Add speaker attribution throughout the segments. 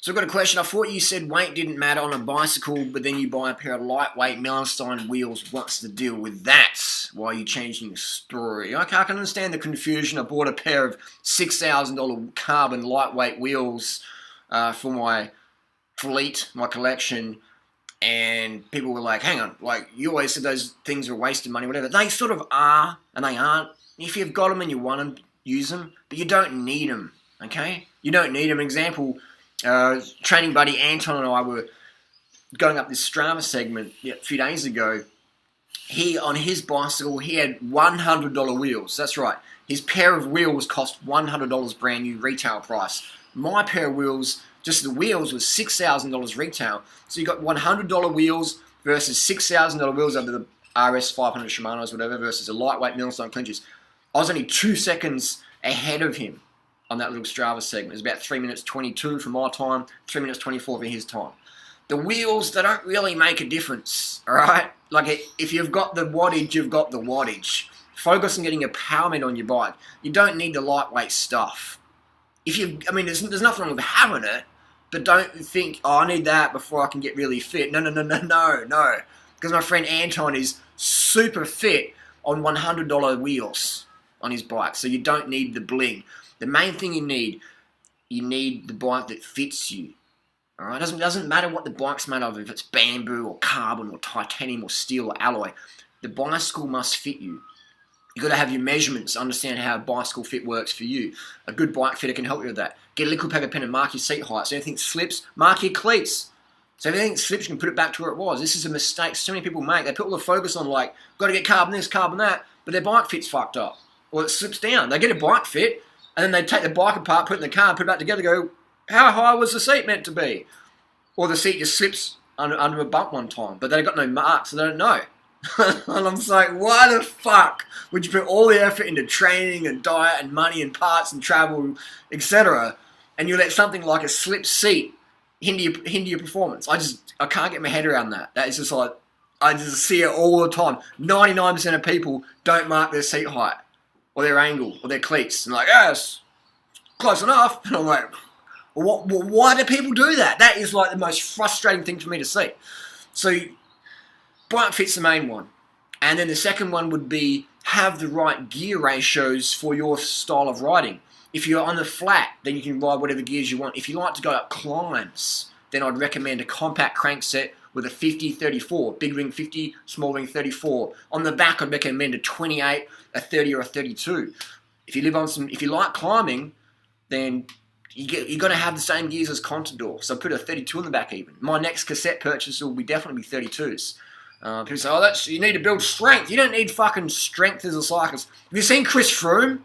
Speaker 1: So I've got a question. I thought you said weight didn't matter on a bicycle, but then you buy a pair of lightweight Milestone wheels. What's the deal with that? Why are you changing your story? Okay, I can understand the confusion. I bought a pair of $6,000 carbon lightweight wheels for my fleet, my collection, and people were like, hang on, like, you always said those things are a waste of money, whatever. They sort of are, and they aren't. If you've got them and you want them, use them, but you don't need them, okay? You don't need them. Example, training buddy Anton and I were going up this Strava segment a few days ago. On his bicycle, he had $100 wheels. That's right. His pair of wheels cost $100 brand new retail price. My pair of wheels, just the wheels, was $6,000 retail. So you got $100 wheels versus $6,000 wheels under the RS 500 Shimano's, whatever, versus a lightweight Milestone clinches. I was only 2 seconds ahead of him on that little Strava segment. It was about 3 minutes 22 for my time, 3 minutes 24 for his time. The wheels, they don't really make a difference, all right? Like, if you've got the wattage, you've got the wattage. Focus on getting a power meter on your bike. You don't need the lightweight stuff. There's nothing wrong with having it, but don't think, oh, I need that before I can get really fit. No. Because my friend Anton is super fit on $100 wheels on his bike, so you don't need the bling. The main thing you need the bike that fits you. All right, doesn't matter what the bike's made of, if it's bamboo or carbon or titanium or steel or alloy. The bicycle must fit you. You've got to have your measurements, understand how a bicycle fit works for you. A good bike fitter can help you with that. Get a liquid paper pen and mark your seat height. So anything slips, mark your cleats. So if anything slips, you can put it back to where it was. This is a mistake so many people make. They put all the focus on, like, got to get carbon this, carbon that, but their bike fit's fucked up. Or it slips down. They get a bike fit, and then they take the bike apart, put it in the car, put it back together, go, how high was the seat meant to be? Or the seat just slips under a bump one time, but they've got no marks, so they don't know. And I'm just like, why the fuck would you put all the effort into training and diet and money and parts and travel, etc., and you let something like a slip seat hinder your performance? I can't get my head around that. That is just like, I just see it all the time. 99% of people don't mark their seat height or their angle or their cleats. And like, yes, close enough. And I'm like, why do people do that? That is like the most frustrating thing for me to see. So bike fit's the main one. And then the second one would be have the right gear ratios for your style of riding. If you're on the flat, then you can ride whatever gears you want. If you like to go up climbs, then I'd recommend a compact crankset with a 50-34, big ring 50, small ring 34. On the back, I'd recommend a 28, a 30, or a 32. If you like climbing, then you're going to have the same gears as Contador. So put a 32 in the back even. My next cassette purchase will definitely be 32s. People say, oh, you need to build strength. You don't need fucking strength as a cyclist. Have you seen Chris Froome?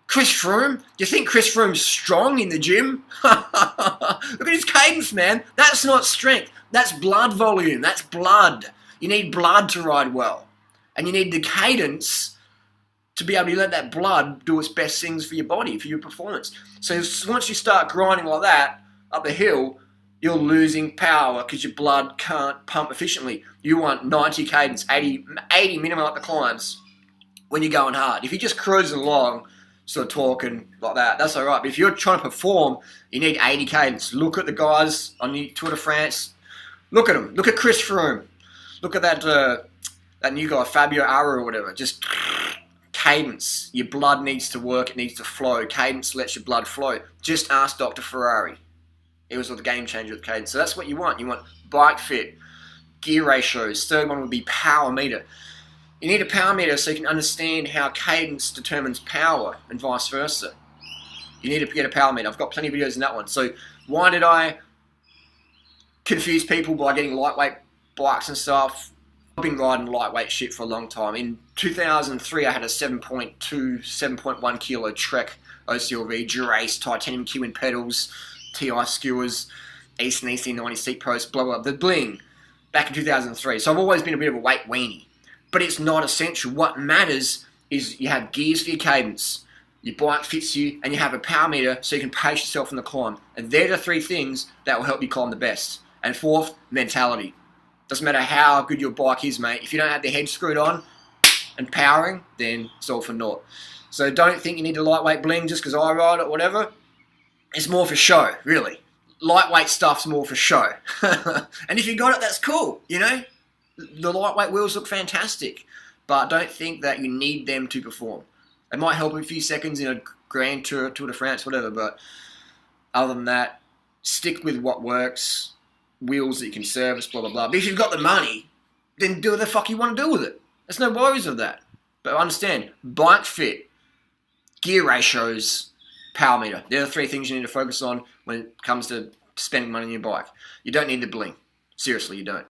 Speaker 1: Chris Froome? Do you think Chris Froome's strong in the gym? Look at his cadence, man. That's not strength. That's blood volume. That's blood. You need blood to ride well. And you need the cadence to be able to let that blood do its best things for your body, for your performance. So once you start grinding like that up a hill, you're losing power because your blood can't pump efficiently. You want 90 cadence, 80 minimum up the climbs when you're going hard. If you're just cruising along, sort of talking like that, that's all right. But if you're trying to perform, you need 80 cadence. Look at the guys on the Tour de France. Look at them. Look at Chris Froome. Look at that new guy, Fabio Aru or whatever. Just cadence. Your blood needs to work. It needs to flow. Cadence lets your blood flow. Just ask Dr. Ferrari. It was the game changer with cadence. So that's what you want. You want bike fit, gear ratios. Third one would be power meter. You need a power meter so you can understand how cadence determines power and vice versa. You need to get a power meter. I've got plenty of videos in that one. So why did I confuse people by getting lightweight bikes and stuff? I've been riding lightweight shit for a long time. In 2003, I had a 7.2, 7.1 kilo Trek OCLV, Dura-Ace, titanium Kiwin pedals, TI skewers, East and EC90 seat posts, blah, blah, blah, the bling, back in 2003. So I've always been a bit of a weight weenie. But it's not essential. What matters is you have gears for your cadence, your bike fits you, and you have a power meter so you can pace yourself in the climb. And they're the three things that will help you climb the best. And fourth, mentality. Doesn't matter how good your bike is, mate. If you don't have the head screwed on and powering, then it's all for naught. So don't think you need a lightweight bling just because I ride it or whatever. It's more for show, really. lightweight stuff's more for show. And if you got it, that's cool, you know? The lightweight wheels look fantastic, but don't think that you need them to perform. They might help a few seconds in a Grand Tour, Tour de France, whatever, but other than that, stick with what works, wheels that you can service, blah, blah, blah. But if you've got the money, then do what the fuck you want to do with it. There's no worries of that. But understand, bike fit, gear ratios, power meter. They're the three things you need to focus on when it comes to spending money on your bike. You don't need the bling. Seriously, you don't.